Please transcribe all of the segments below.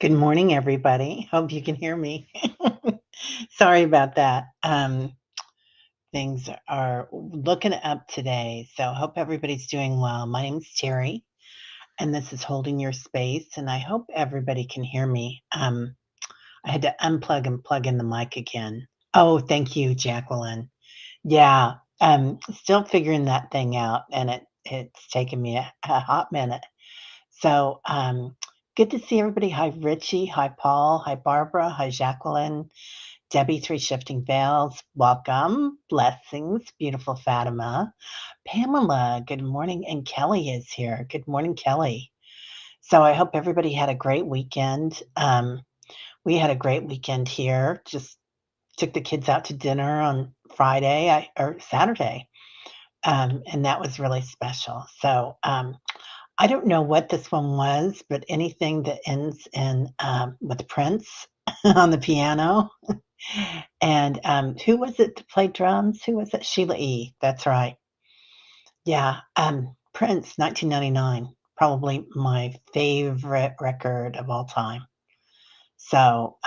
Good morning, everybody. Hope you can hear me. Sorry about that. Things are looking up today, so hope everybody's doing well. My name's Terry, and this is Holding Your Space, and I hope everybody can hear me. I had to unplug and plug in the mic again. Oh, thank you, Jacqueline. Yeah, still figuring that thing out, and it's taken me a hot minute. So, good to see everybody. Hi, Richie. Hi, Paul. Hi, Barbara. Hi, Jacqueline. Debbie, Three Shifting Veils. Welcome. Blessings. Beautiful Fatima. Pamela, good morning. And Kelly is here. Good morning, Kelly. So, I hope everybody had a great weekend. We had a great weekend here. Just took the kids out to dinner on Friday or Saturday. And that was really special. So, I don't know what this one was, but anything that ends in with Prince on the piano. And who was it that played drums? Who was it? Sheila E. That's right. Yeah. Prince, 1999, probably my favorite record of all time. So,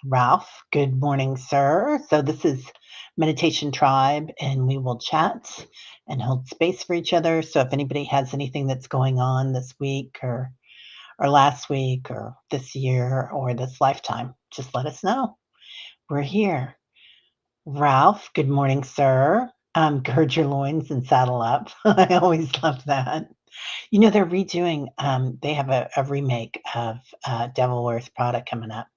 Ralph, good morning, sir. So, this is Meditation Tribe, and we will chat and hold space for each other. So, if anybody has anything that's going on this week or last week or this year or this lifetime, just let us know. We're here. Ralph, good morning, sir. Gird your loins and saddle up. I always love that. You know, they're redoing, they have a remake of Devil Wears Prada coming up,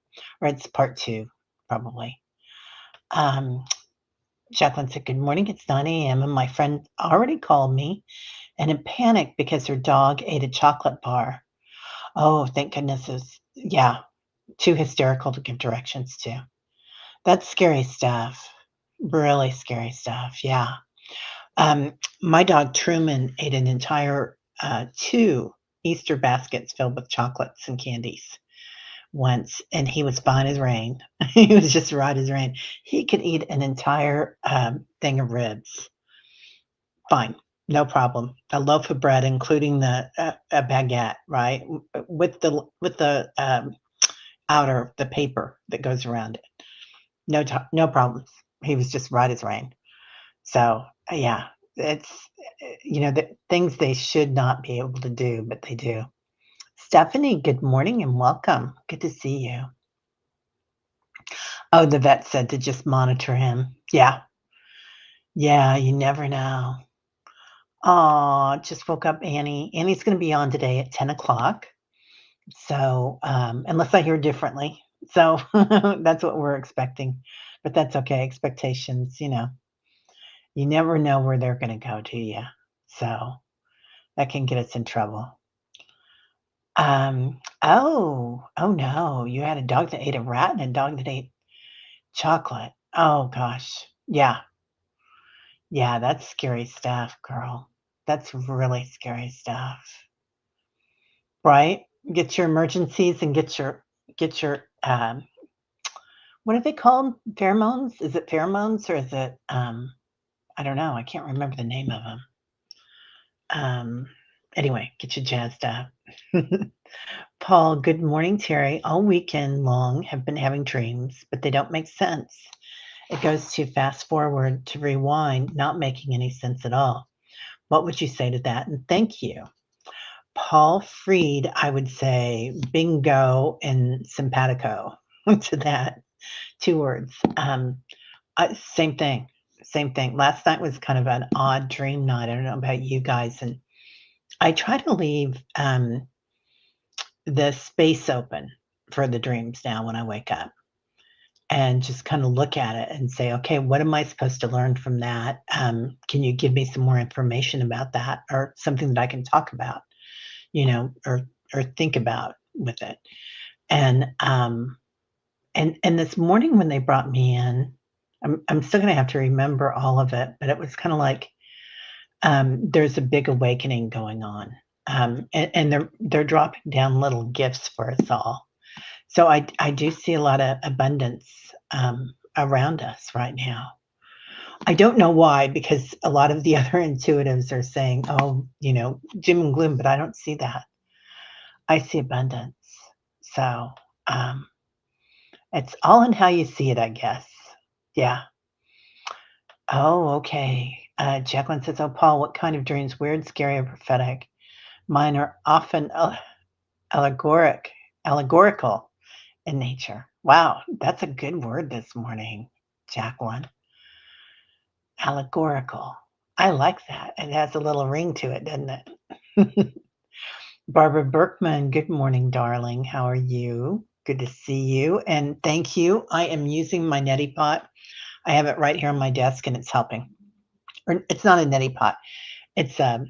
or it's part two, probably. Um, Jacqueline said, good morning, it's 9 a.m. and my friend already called me and in panic because her dog ate a chocolate bar. Oh, thank goodness yeah, too hysterical to give directions to. That's scary stuff. Really scary stuff, yeah. My dog Truman ate an entire, 2 Easter baskets filled with chocolates and candies once, and he was fine as rain. He was just right as rain. He could eat an entire, thing of ribs. Fine, no problem. A loaf of bread, including a baguette, right? With the outer the paper that goes around it. No problems. He was just right as rain. So, yeah, it's, the things they should not be able to do, but they do. Stephanie, good morning and welcome. Good to see you. Oh, the vet said to just monitor him. Yeah. Yeah, you never know. Oh, just woke up Annie. Annie's gonna be on today at 10 o'clock. So, unless I hear differently. So, that's what we're expecting, but that's okay. Expectations, you never know where they're gonna go, do you? So, that can get us in trouble. Oh no, you had a dog that ate a rat and a dog that ate chocolate. Oh gosh. Yeah. Yeah, that's scary stuff, girl. That's really scary stuff. Right? Get your emergencies and get your what are they called? Pheromones? Is it pheromones or is it I don't know. I can't remember the name of them. Anyway, get you jazzed up. Paul, good morning, Terry. All weekend long have been having dreams, but they don't make sense. It goes to fast forward to rewind, not making any sense at all. What would you say to that? And thank you. Paul Freed, I would say bingo and simpatico to that. 2 words. Same thing. Same thing. Last night was kind of an odd dream night. I don't know about you guys. And I try to leave the space open for the dreams now when I wake up and just kind of look at it and say, okay, what am I supposed to learn from that? Can you give me some more information about that or something that I can talk about, or think about with it? And this morning when they brought me in, I'm still going to have to remember all of it, but it was kind of like there's a big awakening going on, and they're dropping down little gifts for us all. So I do see a lot of abundance around us right now. I don't know why, because a lot of the other intuitives are saying, oh, doom and gloom, but I don't see that. I see abundance. So, um, it's all in how you see it, I guess. Yeah. Oh, okay. Jacqueline says, "Oh, Paul, what kind of dreams? Weird, scary, or prophetic? Mine are often allegoric, allegorical in nature." Wow, that's a good word this morning, Jacqueline. Allegorical. I like that. It has a little ring to it, doesn't it? Barbara Berkman, good morning, darling. How are you? Good to see you. And thank you. I am using my neti pot. I have it right here on my desk and it's helping. Or it's not a neti pot. It's a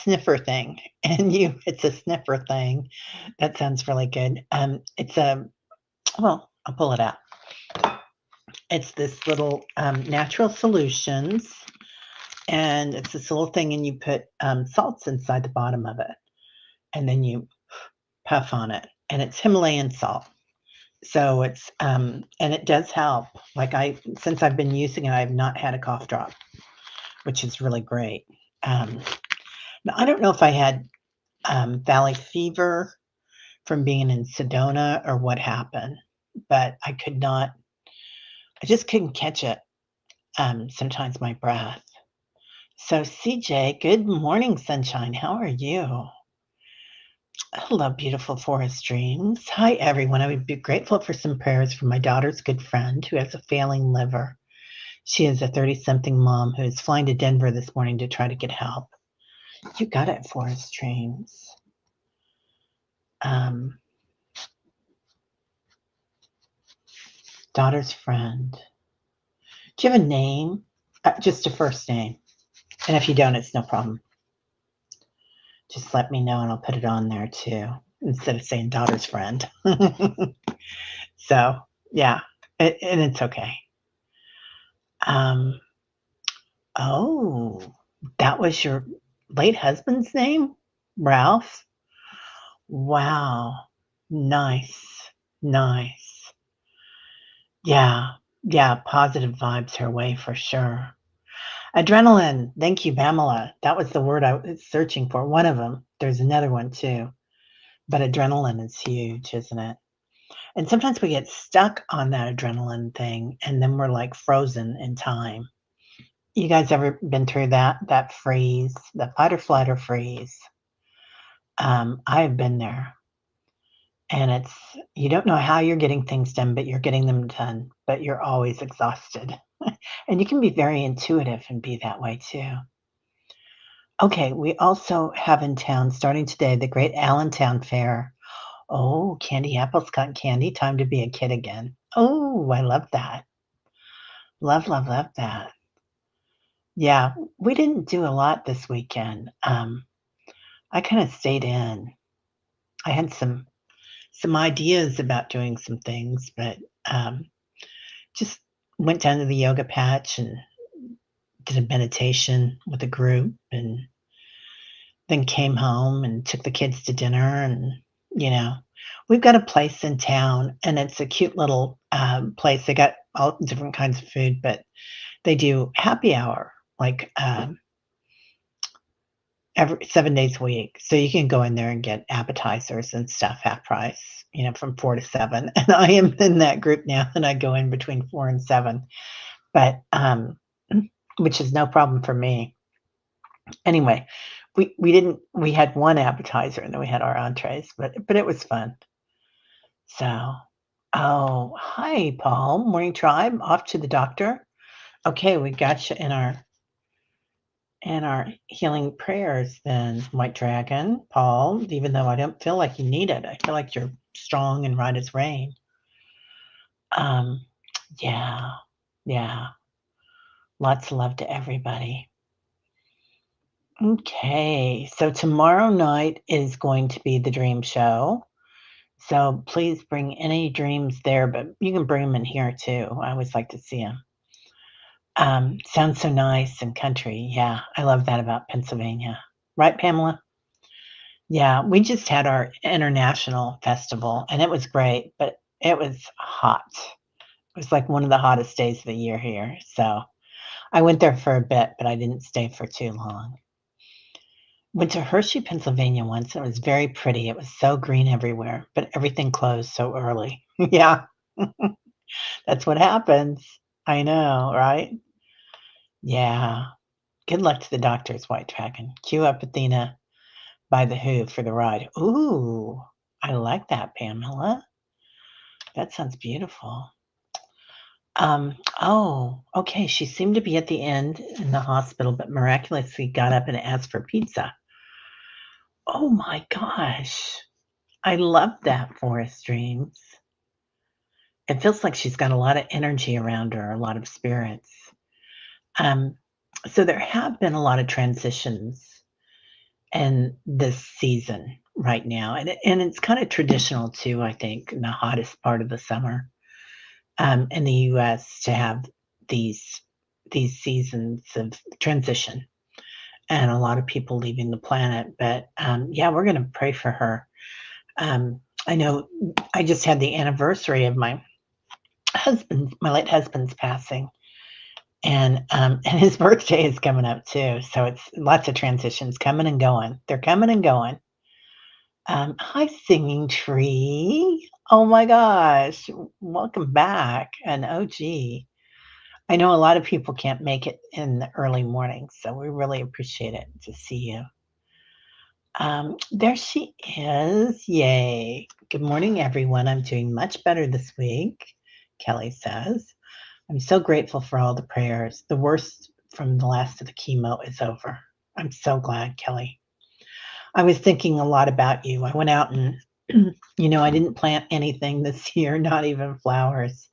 sniffer thing. And it's a sniffer thing. That sounds really good. It's well, I'll pull it out. It's this little natural solutions, and it's this little thing, and you put salts inside the bottom of it, and then you puff on it, and it's Himalayan salt. So it's and it does help. Like since I've been using it, I've not had a cough drop, which is really great. Um, Now I don't know if I had valley fever from being in Sedona or what happened, but I just couldn't catch it. Sometimes my breath. So CJ, good morning, sunshine. How are you? Hello, beautiful forest dreams. Hi, everyone. I would be grateful for some prayers for my daughter's good friend who has a failing liver. She is a 30-something mom who is flying to Denver this morning to try to get help. You got it, forest dreams. Um, Daughter's friend. Do you have a name? Just a first name. And if you don't, it's no problem. Just let me know and I'll put it on there too, instead of saying daughter's friend. So, yeah, and it's okay. Um, oh, that was your late husband's name? Ralph? Wow. Nice. Nice. Yeah. Yeah, positive vibes her way for sure. Adrenaline. Thank you, Pamela. That was the word I was searching for. One of them. There's another one too. But adrenaline is huge, isn't it? And sometimes we get stuck on that adrenaline thing and then we're like frozen in time. You guys ever been through that freeze, the fight or flight or freeze? I've been there. And it's you don't know how you're getting things done, but you're getting them done, but you're always exhausted. And you can be very intuitive and be that way too. Okay, we also have in town starting today the Great Allentown Fair. Oh, candy apples, cotton candy, time to be a kid again. Oh, I love that. Love, love, love that. Yeah, we didn't do a lot this weekend. I kind of stayed in. I had some ideas about doing some things, but just went down to the yoga patch and did a meditation with a group, and then came home and took the kids to dinner. And you know, we've got a place in town, and it's a cute little place. They got all different kinds of food, but they do happy hour like every 7 days a week. So you can go in there and get appetizers and stuff half price, from 4 to 7. And I am in that group now, and I go in between 4 and 7. But which is no problem for me. Anyway, we had one appetizer and then we had our entrees, but it was fun. So, oh, hi, Paul, Morning Tribe, off to the doctor. Okay, we got you in our healing prayers then, White Dragon, Paul, even though I don't feel like you need it. I feel like you're strong and right as rain. Um, yeah, yeah. Lots of love to everybody. Okay, so tomorrow night is going to be the dream show. So please bring any dreams there, but you can bring them in here too. I always like to see them. Sounds so nice and country. Yeah, I love that about Pennsylvania. Right, Pamela? Yeah, we just had our international festival and it was great, but it was hot. It was like one of the hottest days of the year here. So I went there for a bit, but I didn't stay for too long. went to Hershey, Pennsylvania once. It was very pretty. It was so green everywhere, but everything closed so early. Yeah, that's what happens. I know, right? Yeah. Good luck to the doctors, White Dragon. Cue up Athena by the Who for the ride. Ooh, I like that, Pamela. That sounds beautiful. Oh, okay. She seemed to be at the end in the hospital, but miraculously got up and asked for pizza. Oh my gosh. I love that, Forest Dreams. It feels like she's got a lot of energy around her, a lot of spirits. Um, so there have been a lot of transitions in this season right now, and it's kind of traditional too. I think in the hottest part of the summer in the U.S. to have these these seasons of transition and a lot of people leaving the planet. But yeah, we're going to pray for her. I know I just had the anniversary of my late husband's passing, and his birthday is coming up too. So it's lots of transitions coming and going. They're coming and going. Hi, Singing Tree. Oh my gosh, welcome back. And oh, gee, I know a lot of people can't make it in the early morning, so we really appreciate it to see you. There she is. Yay. Good morning, everyone. I'm doing much better this week, Kelly says. I'm so grateful for all the prayers. The worst from the last of the chemo is over. I'm so glad, Kelly. I was thinking a lot about you. I went out and, I didn't plant anything this year, not even flowers.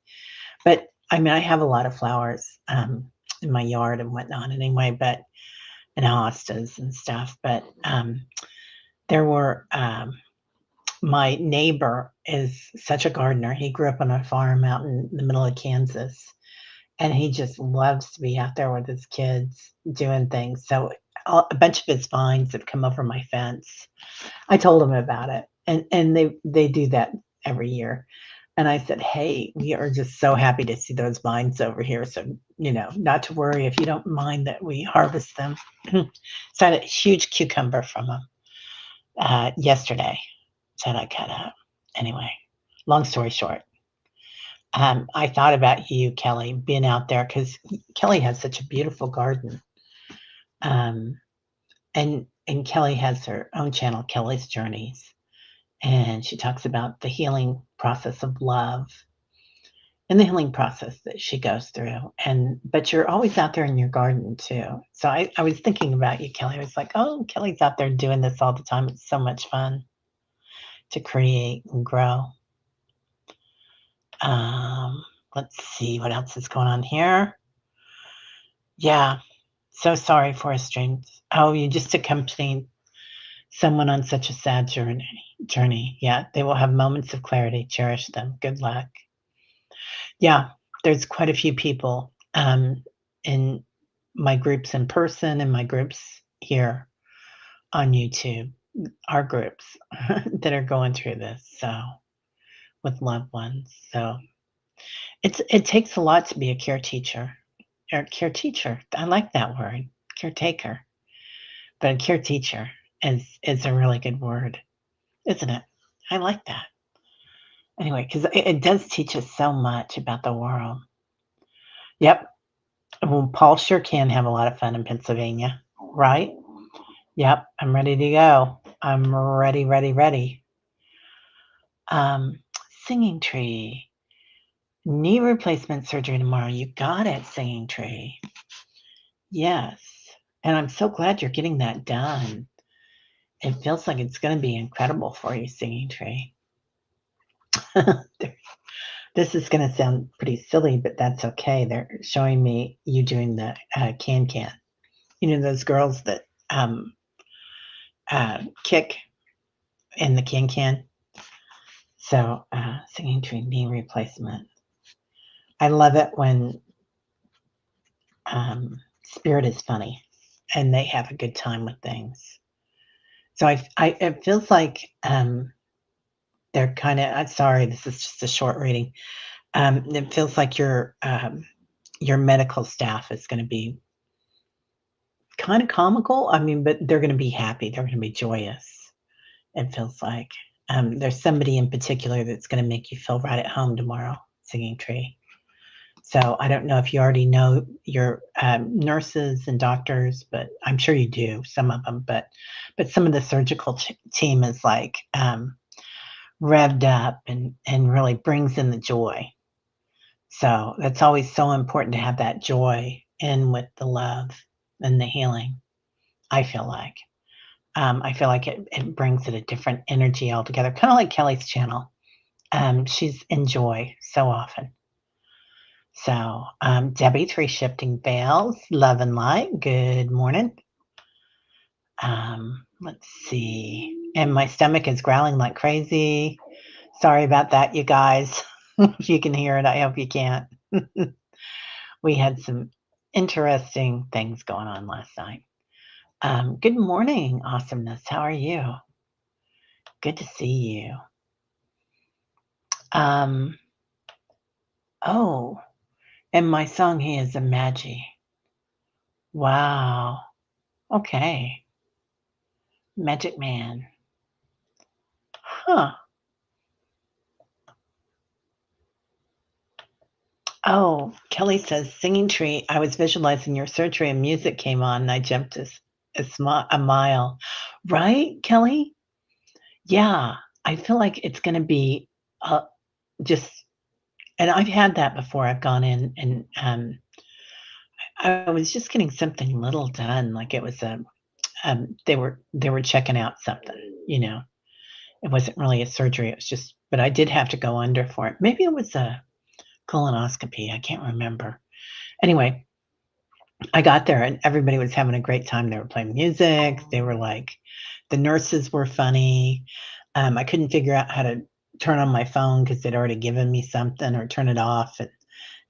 But I mean, I have a lot of flowers in my yard and whatnot anyway, but and hostas and stuff. But there were my neighbor is such a gardener. He grew up on a farm out in the middle of Kansas, and he just loves to be out there with his kids doing things. So a bunch of his vines have come over my fence. I told him about it, and they do that every year. And I said, "Hey, we are just so happy to see those vines over here. So, not to worry if you don't mind that we harvest them." So I had a huge cucumber from them yesterday that I cut up. Anyway, long story short, I thought about you, Kelly, being out there because Kelly has such a beautiful garden. Um, and Kelly has her own channel, Kelly's Journeys, and she talks about the healing process of love and the healing process that she goes through. But you're always out there in your garden too. So I was thinking about you, Kelly. I was like, oh, Kelly's out there doing this all the time. It's so much fun to create and grow. Um, let's see what else is going on here. Yeah, so sorry, Forest Dreams. Oh, you just accompanied someone on such a sad journey. Yeah, they will have moments of clarity. Cherish them. Good luck. Yeah, there's quite a few people in my groups in person and my groups here on YouTube, our groups that are going through this. So with loved ones. So it takes a lot to be a care teacher or care teacher. I like that word, caretaker. But a care teacher is a really good word, isn't it? I like that. Anyway, because it does teach us so much about the world. Yep. Well, Paul sure can have a lot of fun in Pennsylvania, right? Yep. I'm ready to go. I'm ready, ready, ready. Um, Singing Tree. Knee replacement surgery tomorrow. You got it, Singing Tree. Yes. And I'm so glad you're getting that done. It feels like it's going to be incredible for you, Singing Tree. This is going to sound pretty silly, but that's okay. They're showing me you doing the can. Those girls that kick in the can. So, Singing Tree knee replacement. I love it when Spirit is funny and they have a good time with things. So it feels like they're kind of. I'm sorry, this is just a short reading. It feels like your medical staff is going to be kind of comical. I mean, but they're going to be happy. They're going to be joyous. It feels like there's somebody in particular that's going to make you feel right at home tomorrow. Singing Tree. So I don't know if you already know your nurses and doctors, but I'm sure you do some of them. But some of the surgical team is like revved up and really brings in the joy. So that's always so important to have that joy in with the love and the healing. I feel like. I feel like it brings it a different energy altogether, kind of like Kelly's channel. She's in joy so often. So, Debbie, three shifting veils, love and light. Good morning. Let's see. And my stomach is growling like crazy. Sorry about that, you guys. If you can hear it, I hope you can't. We had some interesting things going on last night. Good morning, awesomeness. How are you? Good to see you. Oh, and my song, He is a Magi. Wow. Okay. Magic Man. Huh. Oh, Kelly says, Singing Tree, I was visualizing your surgery and music came on and I jumped a mile. Right, Kelly? Yeah. I feel like it's going to be just, and I've had that before. I've gone in and I was just getting something little done. Like it was they were checking out something, you know. It wasn't really a surgery. It was just, but I did have to go under for it. Maybe it was a colonoscopy. I can't remember. Anyway, I got there and everybody was having a great time. They were playing music. They were like, the nurses were funny. I couldn't figure out how to turn on my phone because they'd already given me something or turn it off.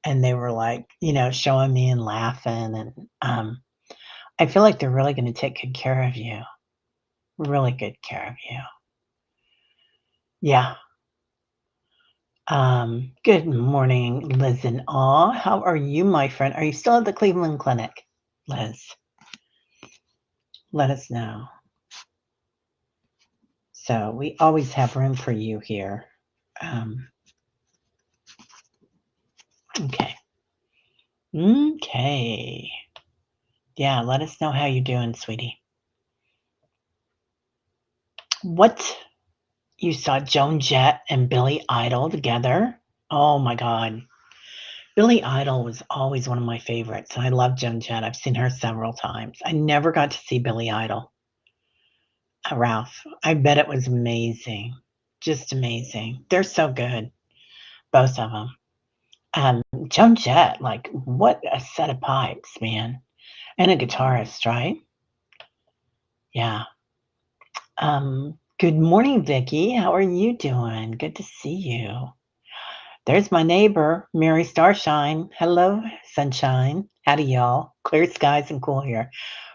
And they were like, you know, showing me and laughing. And I feel like they're really going to take good care of you. Really good care of you. Yeah. Good morning, Liz and Awe. How are you, my friend? Are you still at the Cleveland Clinic, Liz? Let us know. So we always have room for you here. Okay. Okay. Yeah, let us know how you're doing, sweetie. What? You saw Joan Jett and Billy Idol together? Oh my God. Billy Idol was always one of my favorites. And I love Joan Jett. I've seen her several times. I never got to see Billy Idol. Ralph, I bet it was amazing. Just amazing. They're so good, both of them. Joan Jett, like, what a set of pipes, man. And a guitarist, right? Yeah. Good morning, Vicky. How are you doing? Good to see you. There's my neighbor, Mary Starshine. Hello, sunshine. Howdy, y'all. Clear skies and cool here.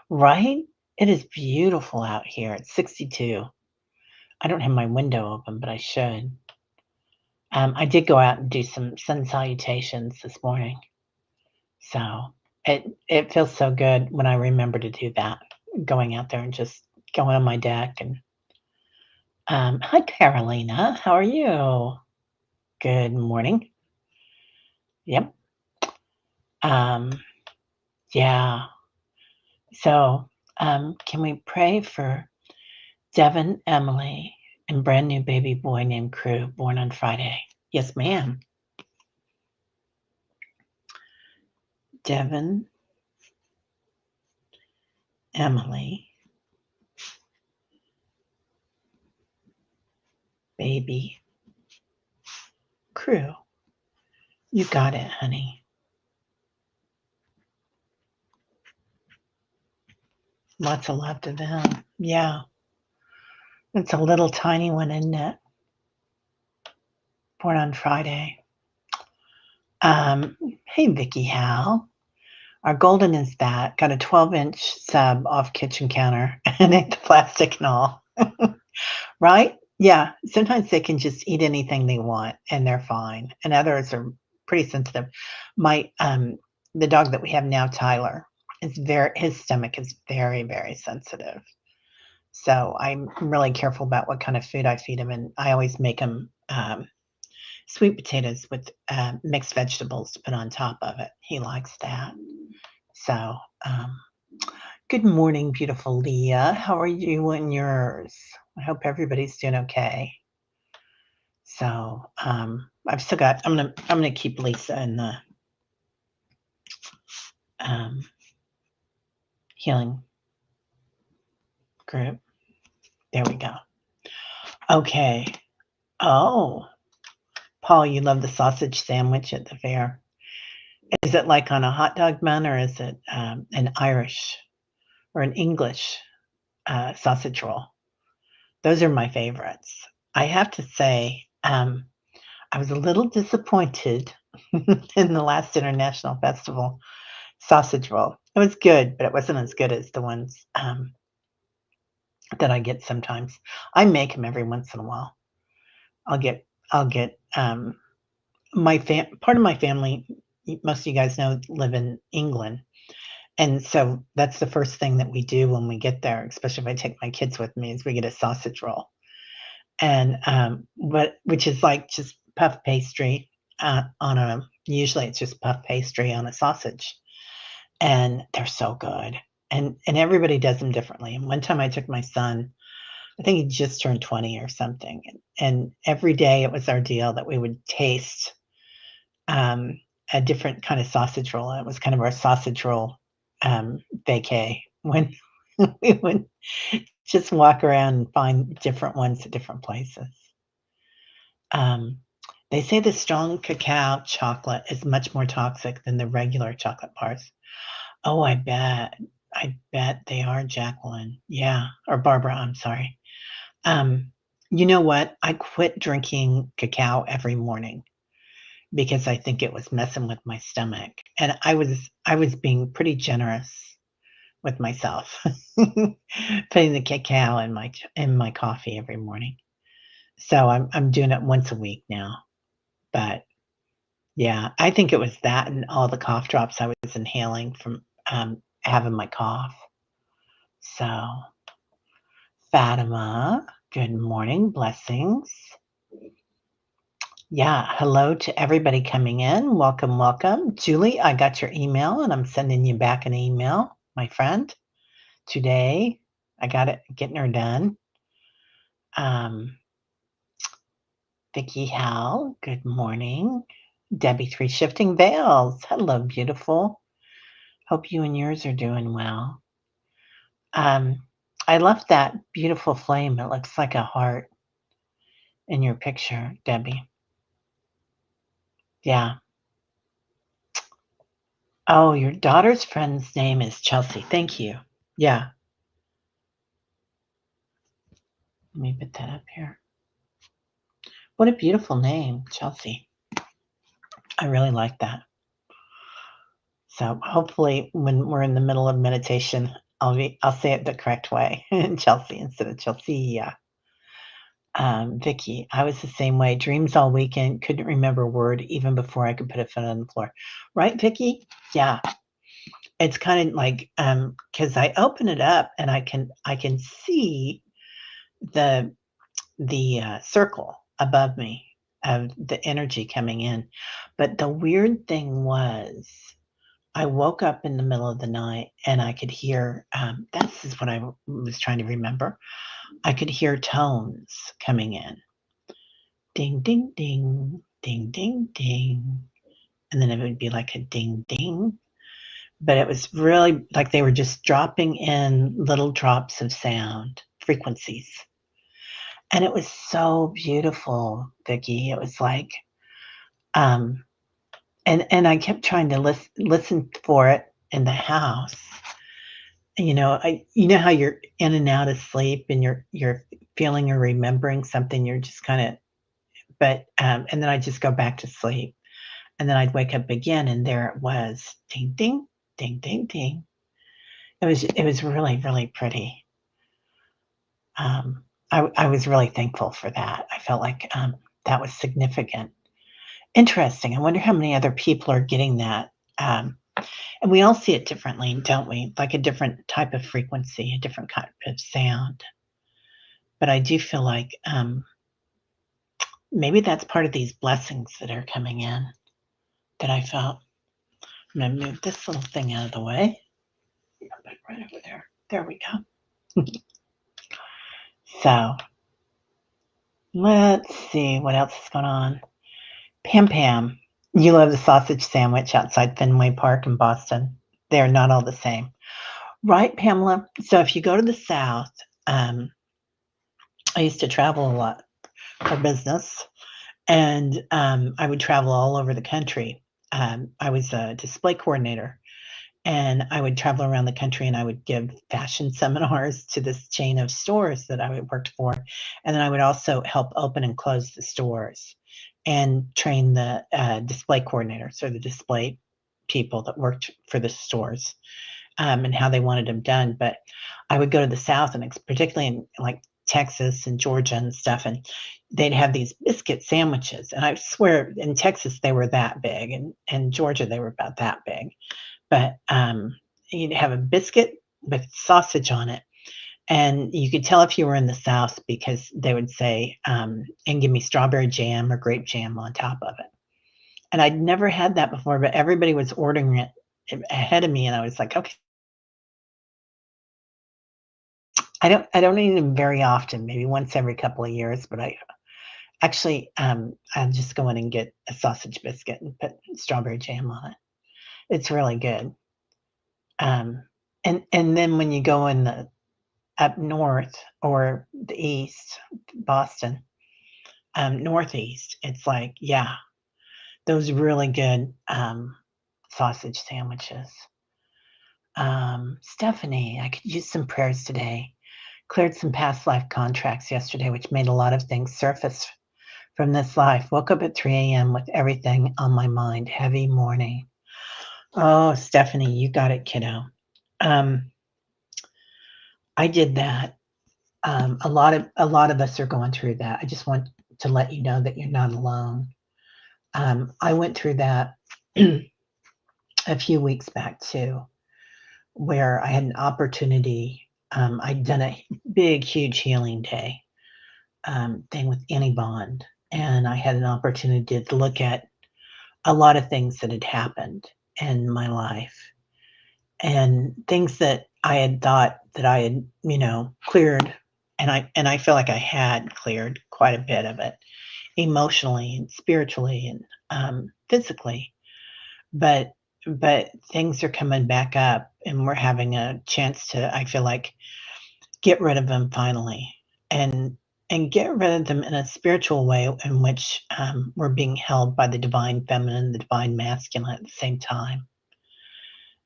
Right? It is beautiful out here. It's 62. I don't have my window open, but I should. I did go out and do some sun salutations this morning. So it feels so good when I remember to do that, going out there and just going on my deck. And hi, Carolina. How are you? Good morning. Yep. Yeah. So can we pray for Devin, Emily, and brand new baby boy named Crew, born on Friday? Yes, ma'am. Devin, Emily, baby, Crew. You got it, honey. Lots of love to them. Yeah. It's a little tiny one, isn't it? Born on Friday. Hey, Vicky Hal. Our golden is back. Got a 12-inch sub off kitchen counter and ate the plastic and all. Right? Yeah. Sometimes they can just eat anything they want and they're fine. And others are pretty sensitive. My the dog that we have now, Tyler, his stomach is very, very sensitive. So I'm really careful about what kind of food I feed him, and I always make him sweet potatoes with mixed vegetables to put on top of it. He likes that. So, um, good morning, beautiful Leah. How are you and yours? I hope everybody's doing okay. So, I've still got. I'm gonna keep Lisa in the um, healing group. There we go. Okay. Oh, Paul, you love the sausage sandwich at the fair. Is it like on a hot dog bun, or is it an Irish or an English sausage roll? Those are my favorites. I have to say, I was a little disappointed in the last International Festival sausage roll. It was good, but it wasn't as good as the ones that I get sometimes. I make them every once in a while. I'll get part of my family. Most of you guys know live in England, and so that's the first thing that we do when we get there. Especially if I take my kids with me, is we get a sausage roll, and but which is like just puff pastry on a. Usually, it's just puff pastry on a sausage, and they're so good. And everybody does them differently. And one time I took my son, I think he just turned 20 or something, and every day it was our deal that we would taste, um, a different kind of sausage roll, and it was kind of our sausage roll, vacay when we would just walk around and find different ones at different places. Um, they say the strong cacao chocolate is much more toxic than the regular chocolate bars. Oh, I bet. I bet they are, Jacqueline. Yeah, or Barbara, I'm sorry. Um, you know what? I quit drinking cacao every morning because I think it was messing with my stomach, and I was being pretty generous with myself, putting the cacao in my coffee every morning. So I'm doing it once a week now. But yeah, I think it was that and all the cough drops I was inhaling from having my cough. So, Fatima, good morning, blessings. Yeah, hello to everybody coming in. Welcome, welcome. Julie, I got your email and I'm sending you back an email, my friend. Today, I got it, getting her done. Vicky Hal, good morning. Debbie Three Shifting Veils, hello, beautiful. Hope you and yours are doing well. I left that beautiful flame. It looks like a heart in your picture, Debbie. Yeah. Oh, your daughter's friend's name is Chelsea. Thank you. Yeah. Let me put that up here. What a beautiful name, Chelsea. I really like that. So hopefully when we're in the middle of meditation, I'll say it the correct way. Chelsea instead of Chelsea. Yeah. Vicky, I was the same way. Dreams all weekend, couldn't remember a word even before I could put a foot on the floor. Right, Vicky? Yeah. It's kind of like because I open it up and I can see the circle above me of the energy coming in. But the weird thing was I woke up in the middle of the night and I could hear, this is what I was trying to remember. I could hear tones coming in. Ding, ding, ding, ding, ding, ding. And then it would be like a ding, ding. But it was really like they were just dropping in little drops of sound, frequencies. And it was so beautiful, Vicky. It was like, um, and I kept trying to listen for it in the house. You know how you're in and out of sleep and you're feeling or remembering something, you're just kind of, but and then I just go back to sleep, and then I'd wake up again, and there it was, ding, ding, ding, ding, ding. It was really, really pretty. I was really thankful for that. I felt like that was significant. Interesting. I wonder how many other people are getting that. Um, And we all see it differently, don't we? Like a different type of frequency, a different kind of sound. But I do feel like maybe that's part of these blessings that are coming in that I felt. I'm going to move this little thing out of the way. Put it right over there. There we go. So let's see what else is going on. Pam Pam, you love the sausage sandwich outside Fenway Park in Boston. They're not all the same. Right, Pamela? So if you go to the South, I used to travel a lot for business, and I would travel all over the country. I was a display coordinator, and I would travel around the country and I would give fashion seminars to this chain of stores that I worked for. And then I would also help open and close the stores and train the display coordinators or the display people that worked for the stores and how they wanted them done. But I would go to the South, and particularly in like Texas and Georgia and stuff, and they'd have these biscuit sandwiches. And I swear in Texas they were that big, and Georgia they were about that big. But you'd have a biscuit with sausage on it. And you could tell if you were in the South because they would say, and give me strawberry jam or grape jam on top of it. And I'd never had that before, but everybody was ordering it ahead of me. And I was like, okay, I don't eat them very often, maybe once every couple of years, but I actually, I'll just go in and get a sausage biscuit and put strawberry jam on it. It's really good. Um, and then when you go in the up north or the east, Boston, northeast, it's like, yeah, those really good sausage sandwiches. Stephanie, I could use some prayers today. Cleared some past life contracts yesterday, which made a lot of things surface from this life. Woke up at 3 a.m. with everything on my mind. Heavy morning. Oh, Stephanie, you got it, kiddo. I did that. A lot of us are going through that. I just want to let you know that you're not alone. I went through that a few weeks back too, where I had an opportunity. I'd done a big, huge healing day thing with Annie Bond, and I had an opportunity to look at a lot of things that had happened in my life and things that I had thought that I had, cleared, and I feel like I had cleared quite a bit of it emotionally and spiritually and physically, but things are coming back up, and we're having a chance to, I feel like, get rid of them finally, and get rid of them in a spiritual way in which we're being held by the divine feminine, the divine masculine at the same time.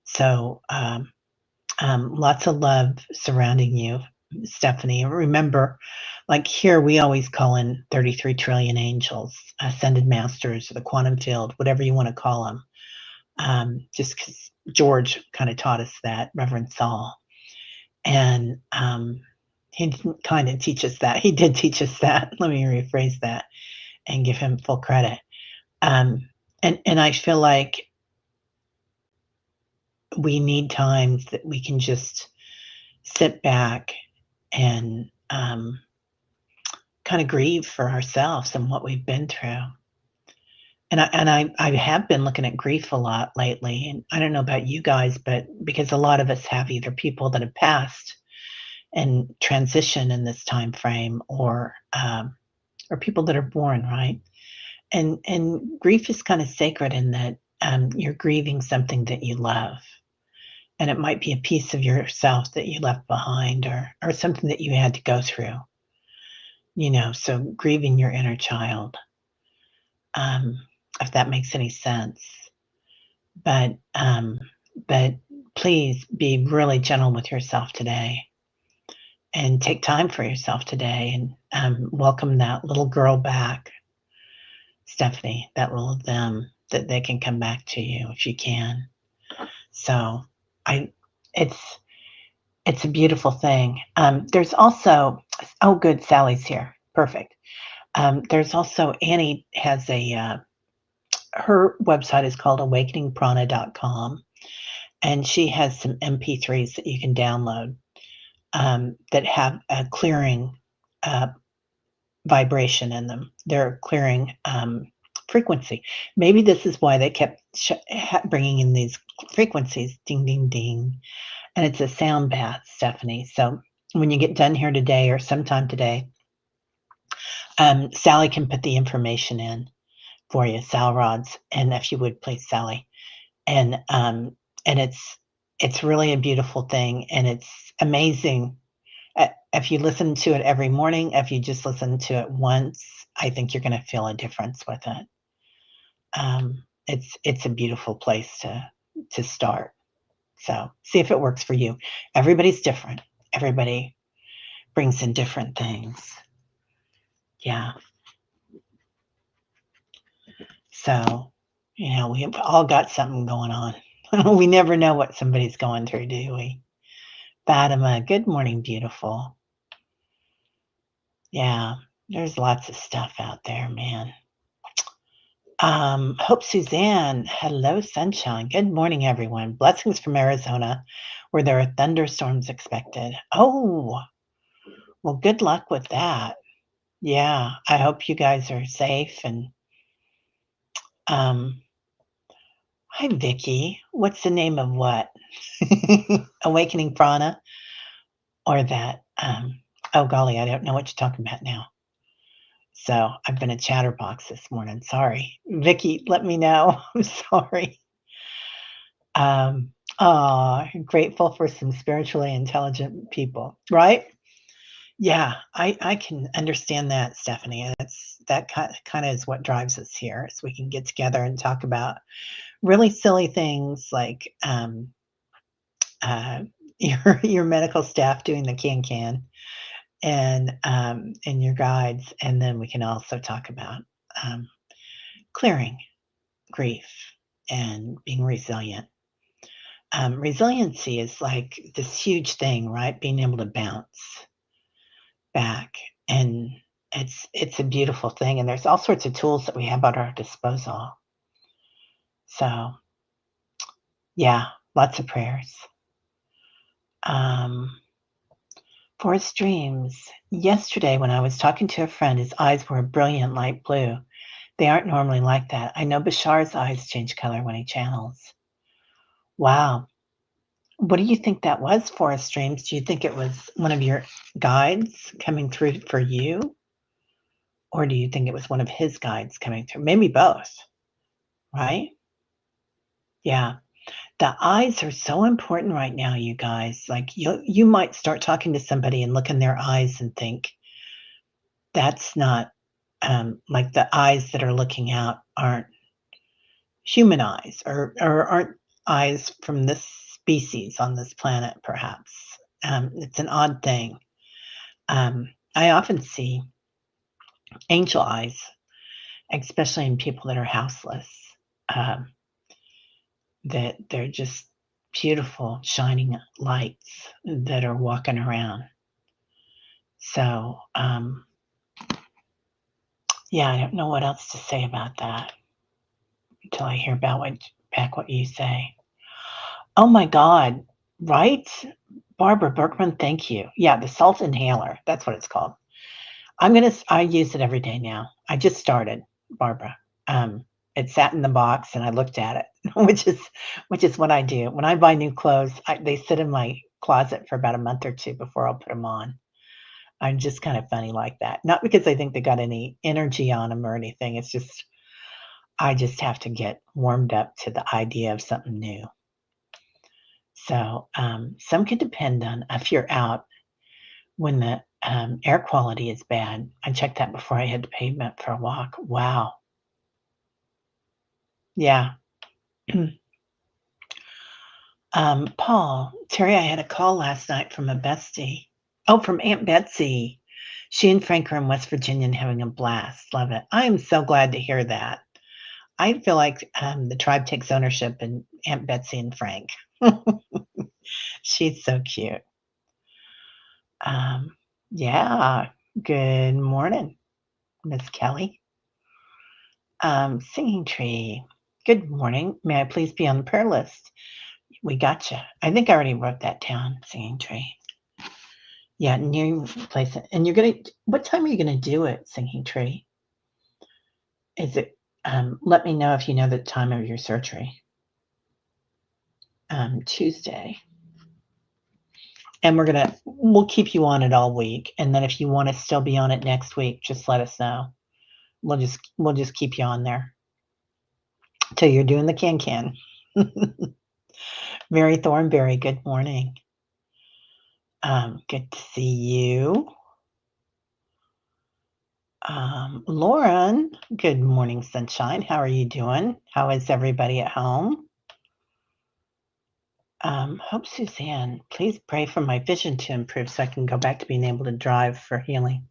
So lots of love surrounding you, Stephanie. And remember, like here, we always call in 33 trillion angels, ascended masters, or the quantum field, whatever you want to call them. Just because George kind of taught us that, Reverend Saul. And he didn't kind of teach us that. He did teach us that. Let me rephrase that and give him full credit. And I feel like we need times that we can just sit back and kind of grieve for ourselves and what we've been through. And I have been looking at grief a lot lately, and I don't know about you guys, but because a lot of us have either people that have passed and transition in this time frame, or people that are born, right? And grief is kind of sacred in that you're grieving something that you love, and it might be a piece of yourself that you left behind, or something that you had to go through. So grieving your inner child, um, if that makes any sense. But please be really gentle with yourself today, and take time for yourself today, and welcome that little girl back, Stephanie, that little them, that they can come back to you if you can. So I, it's it's a beautiful thing. There's also, oh, good, Sally's here. Perfect. There's also, Annie has her website is called awakeningprana.com. and she has some MP3s that you can download that have a clearing uh, vibration in them. They're clearing frequency. Maybe this is why they kept bringing in these frequencies, ding, ding, ding. And it's a sound bath, Stephanie. So when you get done here today or sometime today, Sally can put the information in for you, Sal Rods, and if you would please, Sally. And it's really a beautiful thing, and it's amazing. If you listen to it every morning, if you just listen to it once, I think you're going to feel a difference with it. It's a beautiful place to start. So see if it works for you. Everybody's different. Everybody brings in different things. Yeah. So, we've all got something going on. We never know what somebody's going through, do we? Fatima, good morning, beautiful. Yeah, there's lots of stuff out there, man. Hope Suzanne, hello, sunshine. Good morning, everyone. Blessings from Arizona, where there are thunderstorms expected. Oh, well, good luck with that. Yeah, I hope you guys are safe. And um, hi, Vicky. What's the name of what? Awakening Prana, or that? Oh golly, I don't know what you're talking about now. So I've been a chatterbox this morning. Sorry, Vicky. Let me know. I'm sorry. Grateful for some spiritually intelligent people, right? Yeah, I can understand that, Stephanie. That kind of is what drives us here, is we can get together and talk about really silly things like uh, your medical staff doing the can and your guides, and then we can also talk about um, clearing grief and being resilient. Resiliency is like this huge thing, right? Being able to bounce back, and it's a beautiful thing. And there's all sorts of tools that we have at our disposal. So yeah, lots of prayers. Um, Forest dreams. Yesterday, when I was talking to a friend, his eyes were a brilliant light blue. They aren't normally like that. I know Bashar's eyes change color when he channels. Wow. What do you think that was, Forest dreams? Do you think it was one of your guides coming through for you? Or do you think it was one of his guides coming through? Maybe both, right? Yeah. The eyes are so important right now, you guys. Like you might start talking to somebody and look in their eyes and think, that's not like the eyes that are looking out aren't human eyes, or aren't eyes from this species on this planet, perhaps. It's an odd thing. I often see angel eyes, especially in people that are houseless, um, that they're just beautiful, shining lights that are walking around. So, yeah, I don't know what else to say about that until I hear about what you say. Oh my God, right? Barbara Berkman, thank you. Yeah, the salt inhaler. That's what it's called. I use it every day now. I just started, Barbara. It sat in the box and I looked at it, which is what I do. When I buy new clothes, they sit in my closet for about a month or two before I'll put them on. I'm just kind of funny like that. Not because I think they got any energy on them or anything. It's just I just have to get warmed up to the idea of something new. So some can depend on if you're out when the air quality is bad. I checked that before I hit the pavement for a walk. Wow. Yeah. Paul, Terry, I had a call last night from a bestie. Oh, from Aunt Betsy. She and Frank are in West Virginia and having a blast. Love it. I am so glad to hear that. I feel like the tribe takes ownership in Aunt Betsy and Frank. She's so cute. Um, yeah. Good morning, Miss Kelly. Singing Tree. Good morning. May I please be on the prayer list? We gotcha. I think I already wrote that down, singing tree. Yeah, new place. And you're gonna, what time are you gonna do it, singing tree? Is it, let me know if you know the time of your surgery. Tuesday. And we'll keep you on it all week. And then if you want to still be on it next week, just let us know. We'll just keep you on there till you're doing the can. Mary Thornberry, good morning. Good to see you. Lauren, good morning, sunshine. How are you doing? How is everybody at home? Hope Suzanne, please pray for my vision to improve so I can go back to being able to drive for healing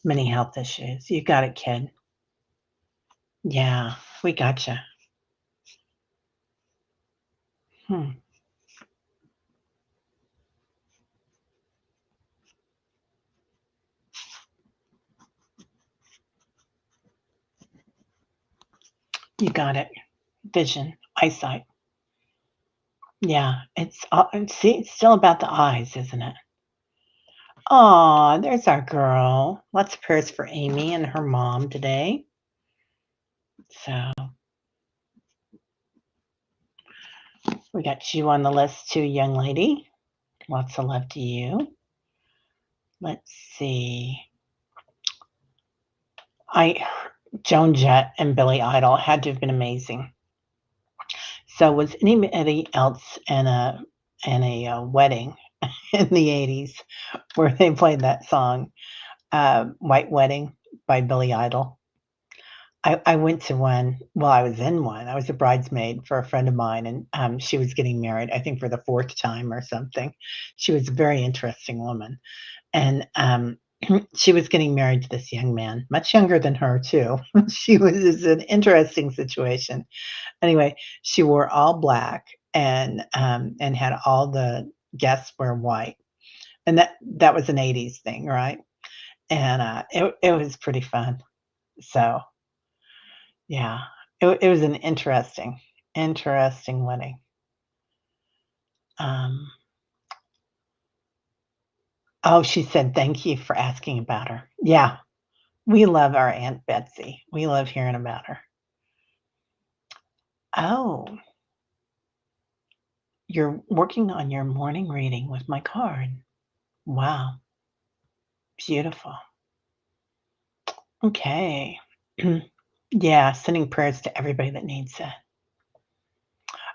many health issues. You got it, kid. Yeah, we gotcha. Hmm. You got it. Vision, eyesight. Yeah, see, it's still about the eyes, isn't it? Aw, there's our girl. Lots of prayers for Amy and her mom today. So we got you on the list too, young lady. Lots of love to you. Let's see. Joan Jett and Billy Idol had to have been amazing. So was anybody else in a wedding in the 80s where they played that song, White Wedding by Billy Idol? I went to one. Well, I was in one. I was a bridesmaid for a friend of mine, and she was getting married, I think for the fourth time or something. She was a very interesting woman. And she was getting married to this young man, much younger than her, too. She was an interesting situation. Anyway, she wore all black and had all the guests wear white. And that was an 80s thing, right? And it was pretty fun. So yeah, it was an interesting wedding. Um, oh, she said, "Thank you for asking about her." Yeah, we love our Aunt Betsy. We love hearing about her. Oh, you're working on your morning reading with my card. Wow, beautiful. Okay. Yeah, sending prayers to everybody that needs it.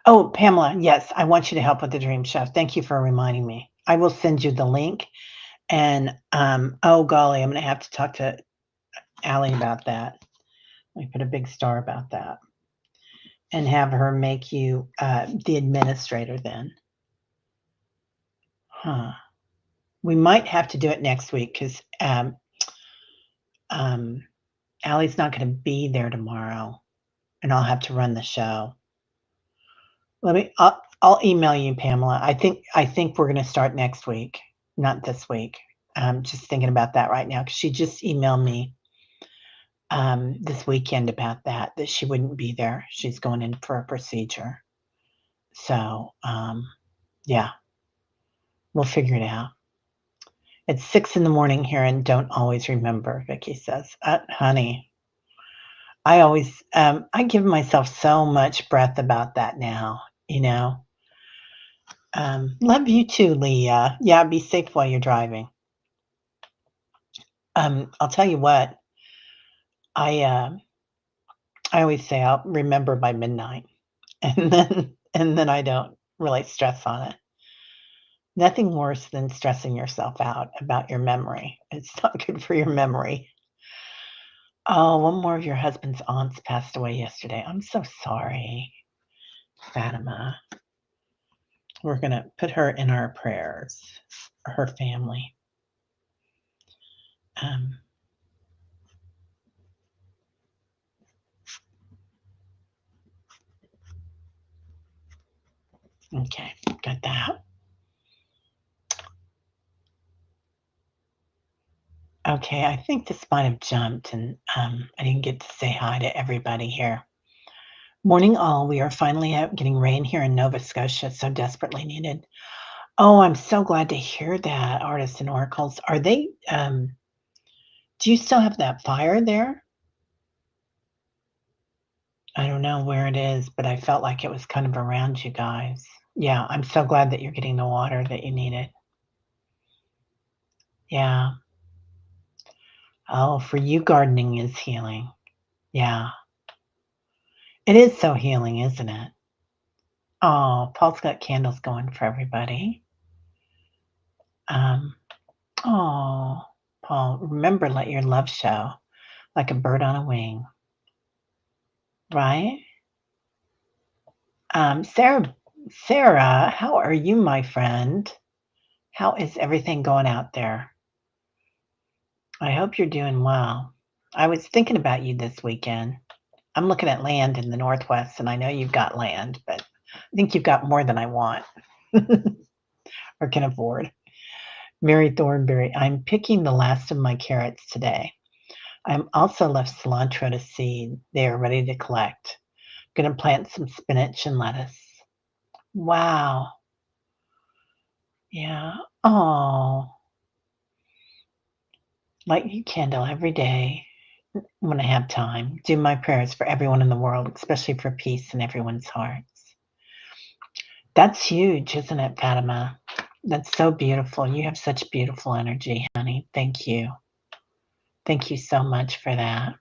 Oh, Pamela, yes, I want you to help with the dream show. Thank you for reminding me. I will send you the link. And oh golly, I'm gonna have to talk to Allie about that. We put a big star about that and have her make you the administrator then. Huh. We might have to do it next week because um, Allie's not going to be there tomorrow, and I'll have to run the show. I'll email you, Pamela. I think we're going to start next week, not this week. I'm just thinking about that right now because she just emailed me this weekend about that she wouldn't be there. She's going in for a procedure. So, yeah, we'll figure it out. It's 6 in the morning here and don't always remember, Vicky says. Honey, I always, I give myself so much breath about that now, you know. Love you too, Leah. Yeah, be safe while you're driving. I'll tell you what, I, uh, I always say I'll remember by midnight and then I don't really stress on it. Nothing worse than stressing yourself out about your memory. It's not good for your memory. Oh, one more of your husband's aunts passed away yesterday. I'm so sorry, Fatima. We're going to put her in our prayers, her family. Um, okay, got that. Okay, I think this might have jumped, and I didn't get to say hi to everybody here. Morning all. We are finally out getting rain here in Nova Scotia, so desperately needed. Oh, I'm so glad to hear that, Artists and Oracles. Are they, do you still have that fire there? I don't know where it is, but I felt like it was kind of around you guys. Yeah, I'm so glad that you're getting the water that you needed. Yeah. Oh, for you, gardening is healing. Yeah. It is so healing, isn't it? Oh, Paul's got candles going for everybody. Um, oh, Paul, remember, let your love show like a bird on a wing, right? Sarah, how are you, my friend? How is everything going out there? I hope you're doing well. I was thinking about you this weekend. I'm looking at land in the Northwest, and I know you've got land, but I think you've got more than I want or can afford. Mary Thornberry, I'm picking the last of my carrots today. I'm also left cilantro to seed. They are ready to collect. Gonna plant some spinach and lettuce. Wow. Yeah. Oh, light your candle every day when I have time. Do my prayers for everyone in the world, especially for peace in everyone's hearts. That's huge, isn't it, Fatima? That's so beautiful. You have such beautiful energy, honey. Thank you. Thank you so much for that.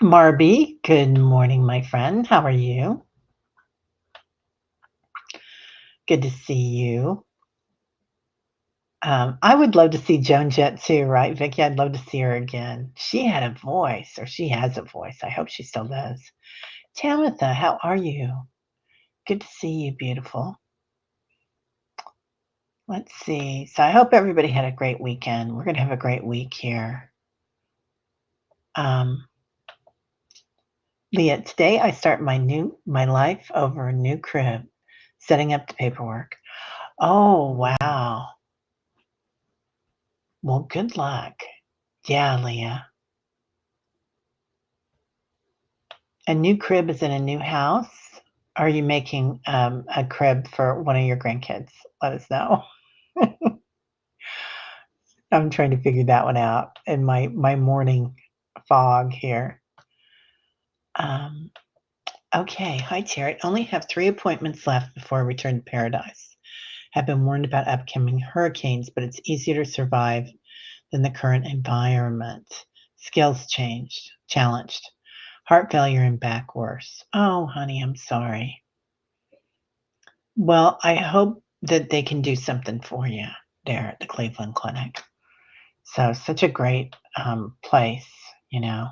Marby, good morning, my friend. How are you? Good to see you. I would love to see Joan Jett too, right, Vicky? I'd love to see her again. She had a voice, or she has a voice. I hope she still does. Tamitha, how are you? Good to see you, beautiful. Let's see. So I hope everybody had a great weekend. We're going to have a great week here. Leah, today I start my life over a new crib, setting up the paperwork. Oh, wow. Well, good luck. Yeah, Leah. A new crib is in a new house? Are you making a crib for one of your grandkids? Let us know. I'm trying to figure that one out in my morning fog here. Um, okay. Hi, Terry. Only have 3 appointments left before I return to paradise. Have been warned about upcoming hurricanes, but it's easier to survive than the current environment. Skills challenged. Heart failure and back worse. Oh, honey, I'm sorry. Well, I hope that they can do something for you there at the Cleveland Clinic. So, such a great place, you know.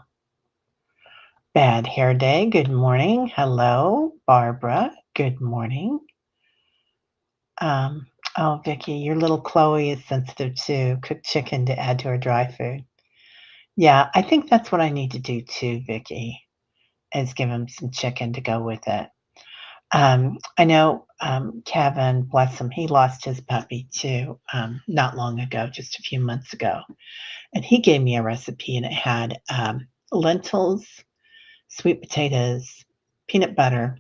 Bad Hair Day, good morning. Hello, Barbara, good morning. Oh, Vicky, your little Chloe is sensitive too. Cooked chicken to add to her dry food. Yeah, I think that's what I need to do too, Vicky, is give him some chicken to go with it. I know Kevin, bless him, he lost his puppy too not long ago, just a few months ago. And he gave me a recipe and it had lentils, sweet potatoes, peanut butter,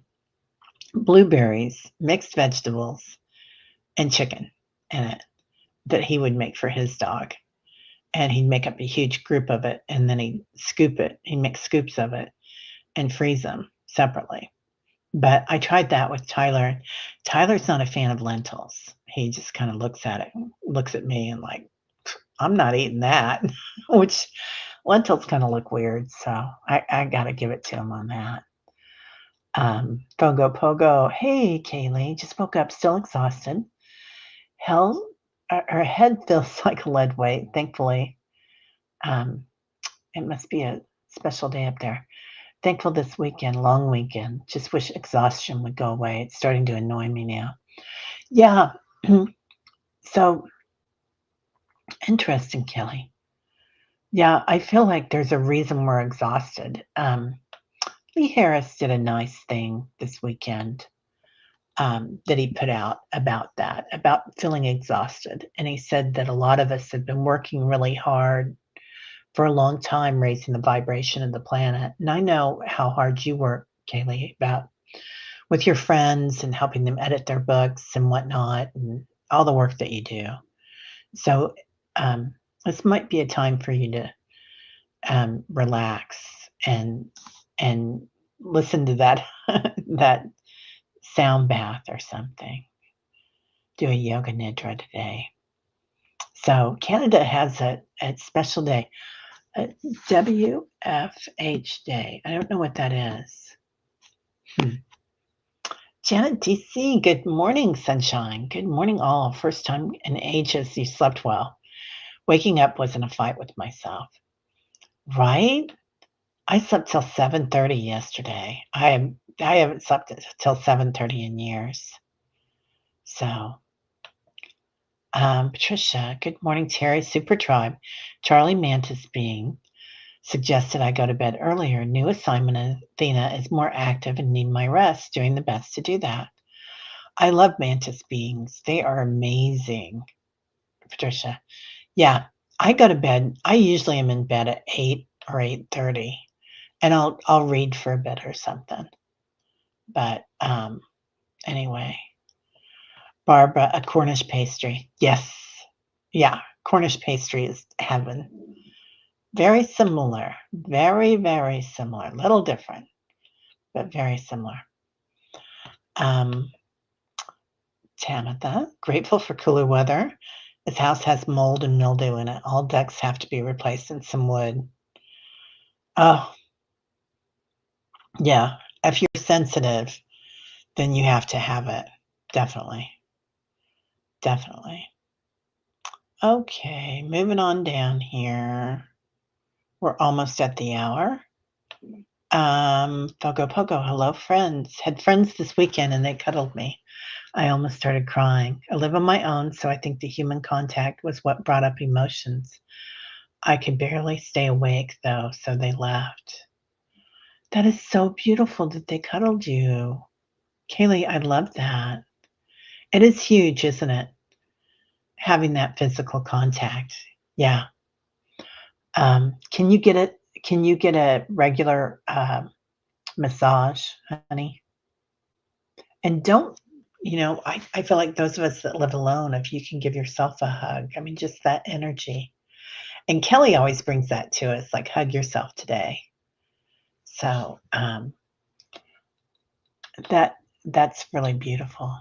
blueberries, mixed vegetables, and chicken in it that he would make for his dog. And he'd make up a huge group of it and then he'd scoop it. He'd make scoops of it and freeze them separately. But I tried that with Tyler. Tyler's not a fan of lentils. He just kind of looks at me and like, I'm not eating that, which lentils kind of look weird. So I got to give it to him on that. Fogo Pogo. Hey, Kaylee, just woke up, still exhausted. Hell, her head feels like a lead weight. Thankfully, um, it must be a special day up there. Thankful this weekend, long weekend. Just wish exhaustion would go away. It's starting to annoy me now. Yeah. So interesting, Kelly. Yeah, I feel like there's a reason we're exhausted. Lee Harris did a nice thing this weekend that he put out about that, about feeling exhausted. And he said that a lot of us have been working really hard for a long time raising the vibration of the planet. And I know how hard you work, Kaylee, about with your friends and helping them edit their books and whatnot, and all the work that you do. So, this might be a time for you to relax and and listen to that that sound bath or something. Do a yoga nidra today. So Canada has a special day, a WFH day. I don't know what that is. Hmm. Janet DC, good morning, sunshine. Good morning, all. First time in ages you slept well. Waking up wasn't a fight with myself. Right? I slept till 7:30 yesterday. I haven't slept till 7:30 in years. So, Patricia, good morning, Terry, Super Tribe. Charlie Mantis being suggested I go to bed earlier. New assignment, Athena is more active and need my rest. Doing the best to do that. I love mantis beings. They are amazing, Patricia. Yeah, I go to bed. I usually am in bed at 8 or 8:30, and I'll read for a bit or something. But anyway, Barbara, a Cornish pastry. Yes. Yeah, Cornish pastry is heaven. Very similar. Very, very similar. Little different, but very similar. Um, Tamitha, grateful for cooler weather. This house has mold and mildew in it. All ducts have to be replaced and some wood. Oh, yeah. If you're sensitive, then you have to have it. Definitely. Definitely. Okay, moving on down here. We're almost at the hour. Pogo Pogo, hello friends. Had friends this weekend and they cuddled me. I almost started crying. I live on my own, so I think the human contact was what brought up emotions. I could barely stay awake though, so they left. That is so beautiful that they cuddled you. Kaylee, I love that. It is huge, isn't it? Having that physical contact. Yeah. Can you get it? Can you get a regular massage, honey? And don't, I feel like those of us that live alone, if you can give yourself a hug, I mean, just that energy. And Kelly always brings that to us, like hug yourself today. So that that's really beautiful.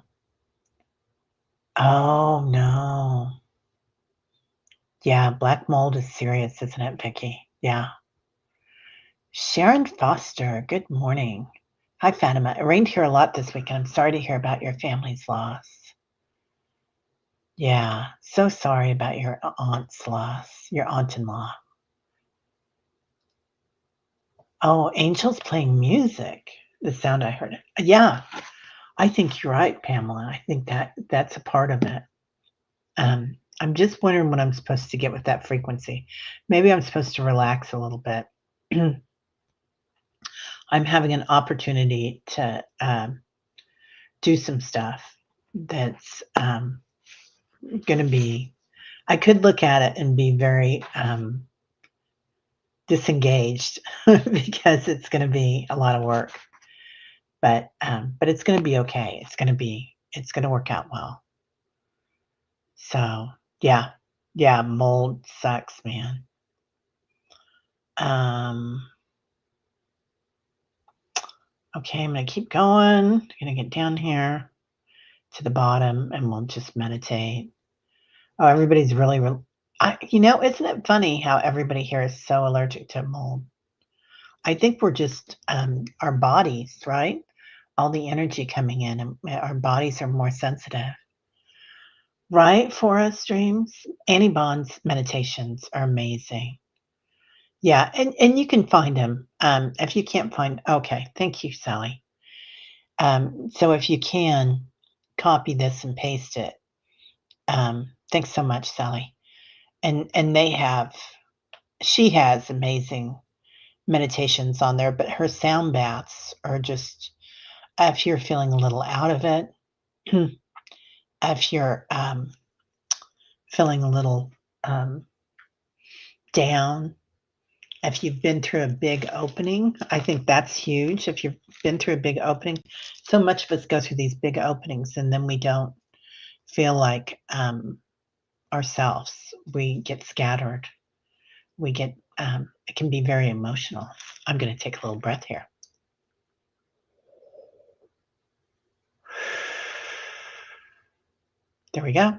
Oh no. Yeah, black mold is serious, isn't it, Vicky? Yeah. Sharon Foster, good morning. Hi, Fatima. It rained here a lot this week, and I'm sorry to hear about your family's loss. Yeah, so sorry about your aunt's loss, your aunt-in-law. Oh, angels playing music. The sound I heard. Yeah, I think you're right, Pamela. I think that's a part of it. I'm just wondering what I'm supposed to get with that frequency. Maybe I'm supposed to relax a little bit. I'm having an opportunity to do some stuff that's going to be, I could look at it and be very disengaged because it's going to be a lot of work, but it's going to be okay. It's going to work out well. So yeah, yeah, mold sucks, man. Um, okay, I'm going to keep going. I'm going to get down here to the bottom and we'll just meditate. Oh, everybody's really, isn't it funny how everybody here is so allergic to mold? I think we're just our bodies, right? All the energy coming in, and our bodies are more sensitive, right? Forest dreams, Annie-Bond's meditations are amazing. Yeah, and you can find them. If you can't find, okay, thank you, Sally. So if you can copy this and paste it, thanks so much, Sally. And she has amazing meditations on there, but her sound baths are just, if you're feeling a little out of it, if you're feeling a little down, If you've been through a big opening, I think that's huge. If you've been through a big opening, so much of us go through these big openings and then we don't feel like ourselves. We get scattered. We get, it can be very emotional. I'm going to take a little breath here. There we go.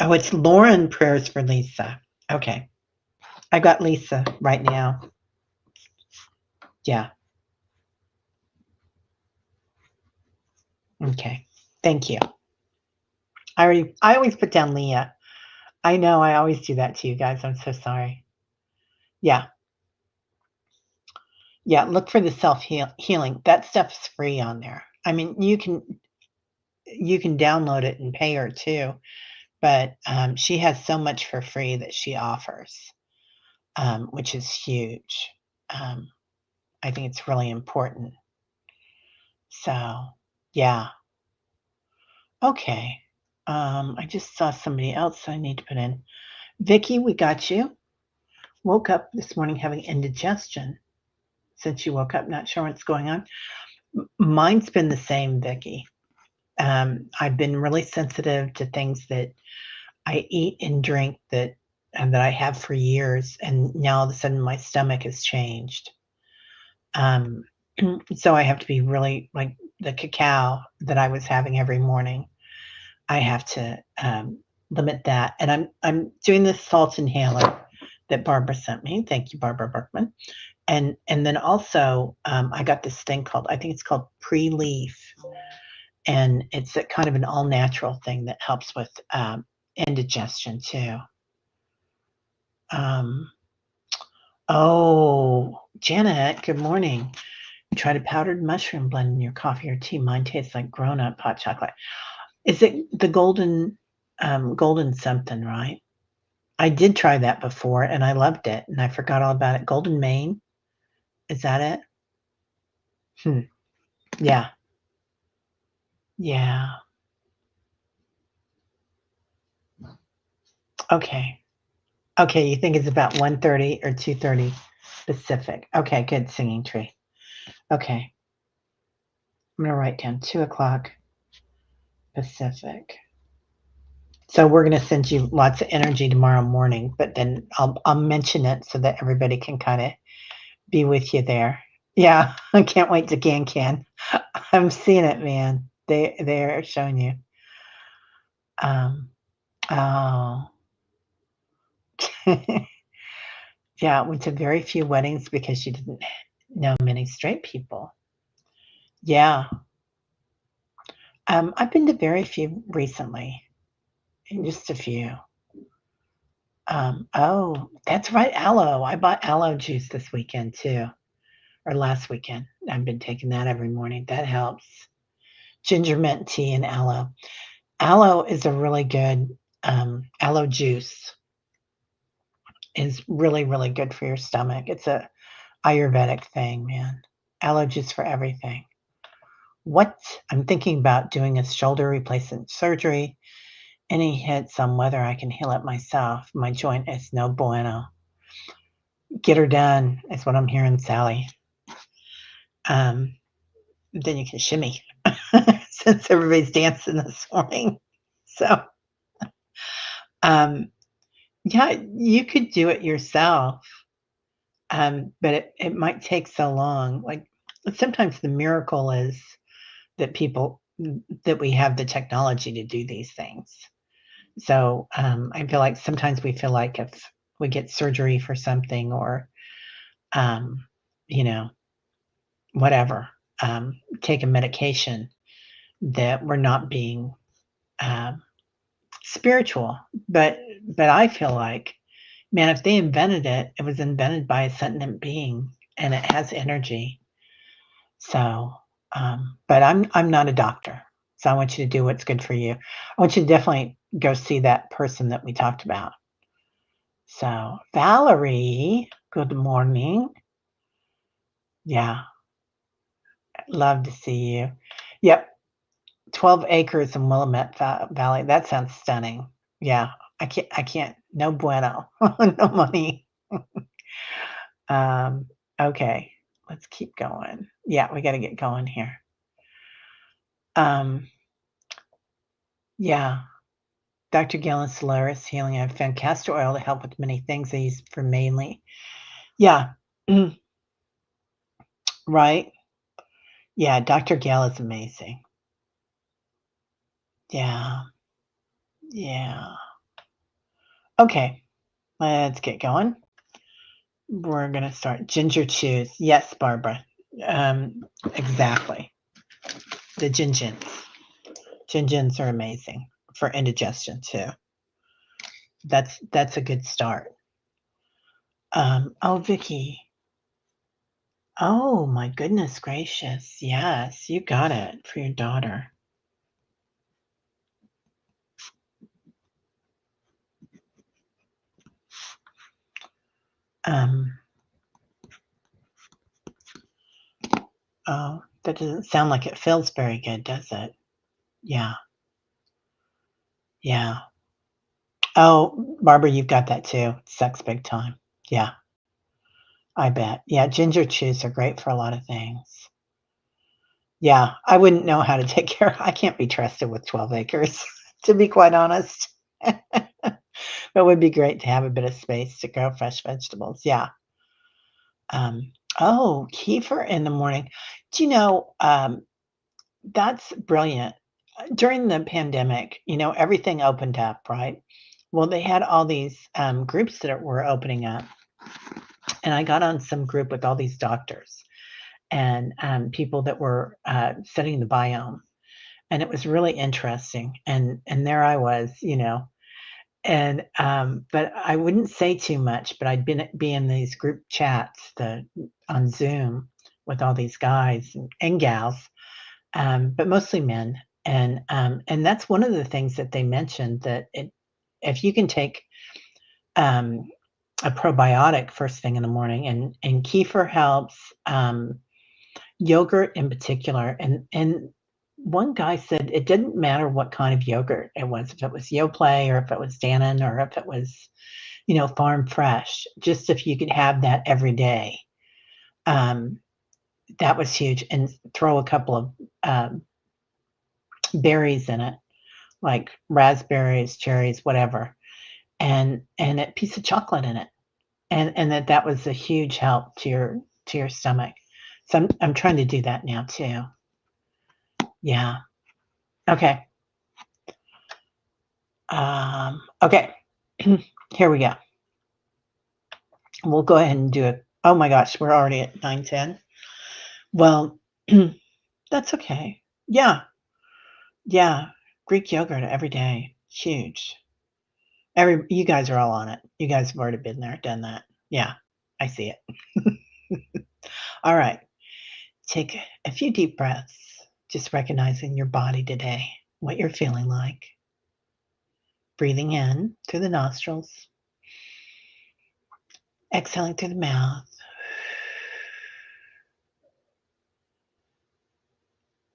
Oh, it's Lauren prayers for Lisa. Okay. I got Lisa right now. Yeah. Okay. Thank you. I always put down Leah. I know I always do that to you guys. I'm so sorry. Yeah. Yeah. Look for the healing. That stuff's free on there. I mean, you can download it and pay her too, but she has so much for free that she offers, which is huge. I think it's really important. So, yeah. Okay. I just saw somebody else I need to put in. Vicky, we got you. Woke up this morning having indigestion. Since you woke up, not sure what's going on. Mine's been the same, Vicky. I've been really sensitive to things that I eat and drink that I have for years, and now all of a sudden my stomach has changed. Um, so I have to be really like the cacao that I was having every morning. I have to limit that, and I'm doing this salt inhaler that Barbara sent me. Thank you, Barbara Berkman. And then also I got this thing called, I think it's called Pre-Leaf, and it's a kind of an all natural thing that helps with indigestion too. Um, oh, Janet, good morning. You tried a powdered mushroom blend in your coffee or tea. Mine tastes like grown up hot chocolate. Is it the golden something, right? I did try that before and I loved it and I forgot all about it. Golden Maine, is that it? Hmm. Yeah. Yeah. Okay. Okay, you think it's about 1:30 or 2:30 Pacific. Okay, good, Singing Tree. Okay, I'm gonna write down 2 o'clock Pacific. So we're gonna send you lots of energy tomorrow morning, but then I'll mention it so that everybody can kind of be with you there. Yeah, I can't wait to can. I'm seeing it, man. They're showing you. Um, oh, yeah. Went to very few weddings because she didn't know many straight people. Yeah. I've been to very few recently, just a few. Oh, that's right, aloe. I bought aloe juice this weekend too, or last weekend. I've been taking that every morning. That helps. Ginger mint tea and aloe. Aloe is a really good, aloe juice is really, really good for your stomach. It's a Ayurvedic thing, man. Aloe juice for everything. What? I'm thinking about doing a shoulder replacement surgery. Any hits on whether I can heal it myself. My joint is no bueno. Get her done is what I'm hearing, Sally. Then you can shimmy since everybody's dancing this morning. So, um, yeah, you could do it yourself, but it might take so long. Like sometimes the miracle is that that we have the technology to do these things. So I feel like sometimes we feel like if we get surgery for something or, um, you know, whatever, take a medication that we're not being um, spiritual. But I feel like, man, if they invented it, it was invented by a sentient being and it has energy. So, but I'm not a doctor. So I want you to do what's good for you. I want you to definitely go see that person that we talked about. So, Valerie, good morning. Yeah, love to see you. Yep, 12 acres in Willamette Valley. That sounds stunning. Yeah, I can't. No bueno. No money. Um, okay, let's keep going. Yeah, we got to get going here. Um, yeah, Dr. Gillen Solaris Healing. I found castor oil to help with many things I use for mainly. Yeah, right. Yeah, Dr. Gale is amazing. Yeah, yeah. Okay, let's get going. We're gonna start ginger chews. Yes, Barbara. Exactly. The gingins. Gingins are amazing for indigestion too. That's a good start. Oh, Vicky. Oh my goodness gracious. Yes, you got it for your daughter. Um, oh, that doesn't sound like it feels very good, does it? Yeah, yeah. Oh, Barbara, you've got that too. Sucks big time. Yeah, I bet. Yeah, ginger chews are great for a lot of things. Yeah, I wouldn't know how to take care. I can't be trusted with 12 acres, to be quite honest. It would be great to have a bit of space to grow fresh vegetables. Yeah. Oh, kefir in the morning. Do you know, that's brilliant. During the pandemic, everything opened up, right? Well, they had all these groups that were opening up, and I got on some group with all these doctors and people that were studying the biome, and it was really interesting. And there I was, and but I wouldn't say too much. But I'd be in these group chats on Zoom with all these guys and gals, but mostly men. And that's one of the things that they mentioned, that if you can take um, a probiotic first thing in the morning, and kefir helps, yogurt in particular, and one guy said it didn't matter what kind of yogurt it was, if it was Yoplait or if it was Dannon or if it was, farm fresh, just if you could have that every day, um, that was huge. And throw a couple of berries in it, like raspberries, cherries, whatever, and a piece of chocolate in it, and that was a huge help to your stomach. So I'm trying to do that now too. Yeah. Okay. Okay. Here we go. We'll go ahead and do it. Oh my gosh, we're already at 9:10. Well, that's okay. Yeah. Yeah. Greek yogurt every day. Huge. You guys are all on it. You guys have already been there, done that. Yeah. I see it. All right. Take a few deep breaths, just recognizing your body today, what you're feeling like. Breathing in through the nostrils, exhaling through the mouth.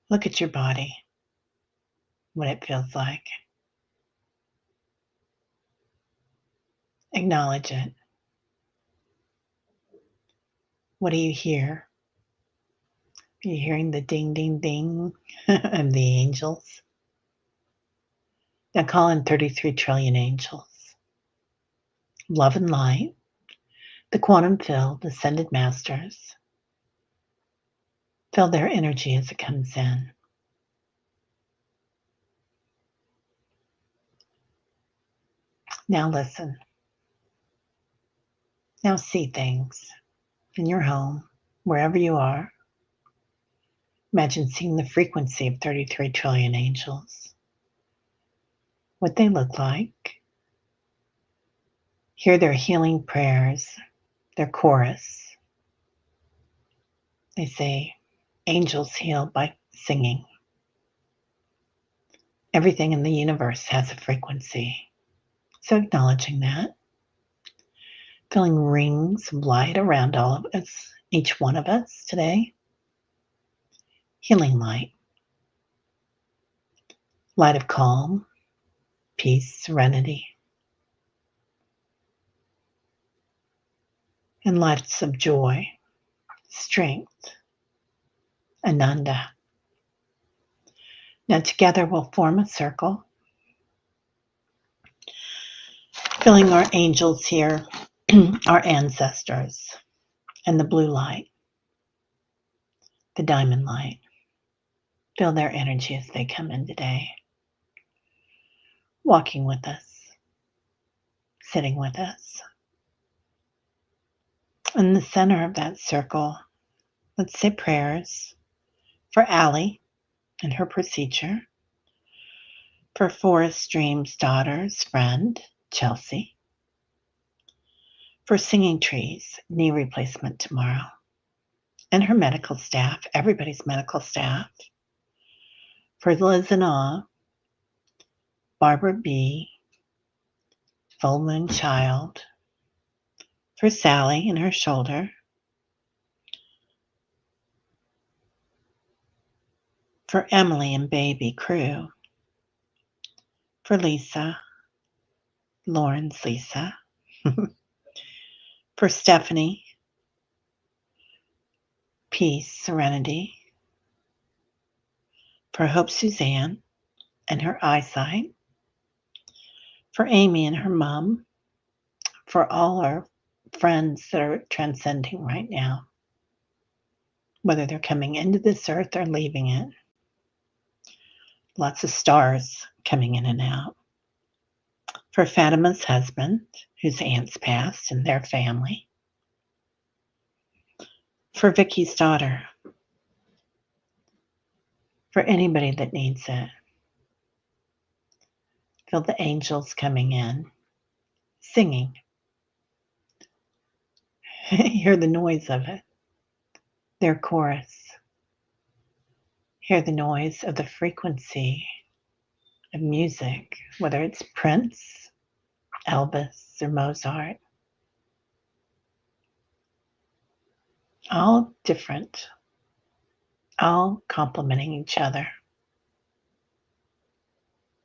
Look at your body, what it feels like. Acknowledge it. What do you hear? Are you hearing the ding, ding, ding of the angels? Now call in 33 trillion angels. Love and light, the quantum field, ascended masters. Feel their energy as it comes in. Now listen. Now see things in your home, wherever you are. Imagine seeing the frequency of 33 trillion angels, what they look like. Hear their healing prayers, their chorus. They say, angels heal by singing. Everything in the universe has a frequency. So acknowledging that, feeling rings of light around all of us, each one of us today. Healing light, light of calm, peace, serenity. and lots of joy, strength, Ananda. Now together we'll form a circle, filling our angels here, our ancestors, and the blue light, the diamond light. Feel their energy as they come in today, walking with us, sitting with us. In the center of that circle, let's say prayers for Allie and her procedure, for Forest Stream's daughter's friend, Chelsea, for Singing Trees, knee replacement tomorrow, and her medical staff, everybody's medical staff, for Liz and Awe, Barbara B., Full Moon Child, for Sally and her shoulder, for Emily and baby crew, for Lisa, Lauren's Lisa, for Stephanie, peace, serenity, for Hope Suzanne and her eyesight, for Amy and her mom, for all our friends that are transcending right now, whether they're coming into this earth or leaving it. Lots of stars coming in and out. For Fatima's husband, whose aunts passed, and their family. For Vicky's daughter. For anybody that needs it. Feel the angels coming in, singing. Hear the noise of it, their chorus. Hear the noise of the frequency of music, whether it's Prince, Elvis, or Mozart. All different, all complementing each other.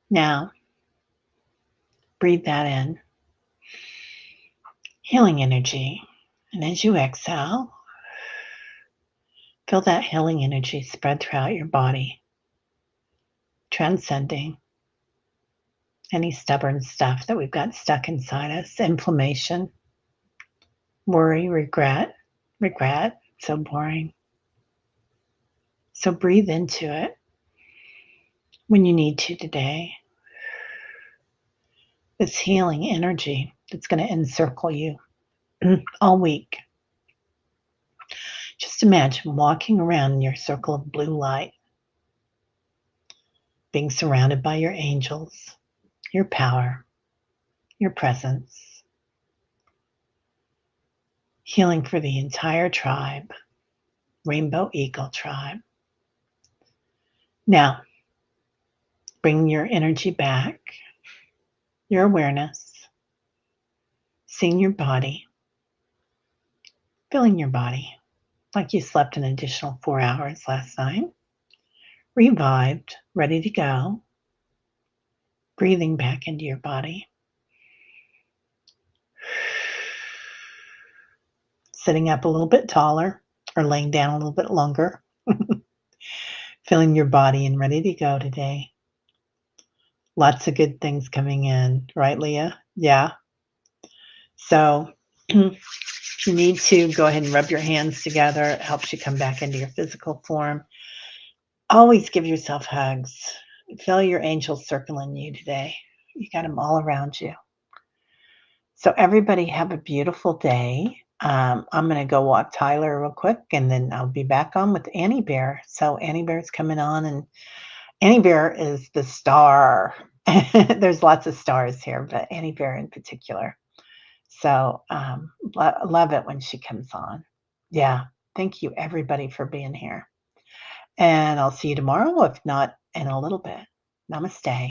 Now, breathe that in, healing energy. And as you exhale, feel that healing energy spread throughout your body, transcending any stubborn stuff that we've got stuck inside us, inflammation, worry, regret, so boring. So breathe into it when you need to today. This healing energy that's going to encircle you all week. Just imagine walking around in your circle of blue light, being surrounded by your angels, your power, your presence, healing for the entire tribe, Rainbow Eagle tribe. Now, bring your energy back, your awareness, seeing your body, feeling your body like you slept an additional 4 hours last night, revived, ready to go, breathing back into your body, sitting up a little bit taller or laying down a little bit longer, feeling your body and ready to go today. Lots of good things coming in, right, Leah? Yeah. So if you need to, go ahead and rub your hands together. It helps you come back into your physical form. Always give yourself hugs. Feel your angels circling you today. You got them all around you. So everybody have a beautiful day. I'm going to go walk Tyler real quick, and then I'll be back on with Annie Bear. So Annie Bear's coming on, and Annie Bear is the star. There's lots of stars here, but Annie Bear in particular. So love it when she comes on. Yeah. Thank you, everybody, for being here. And I'll see you tomorrow, if not in a little bit. Namaste.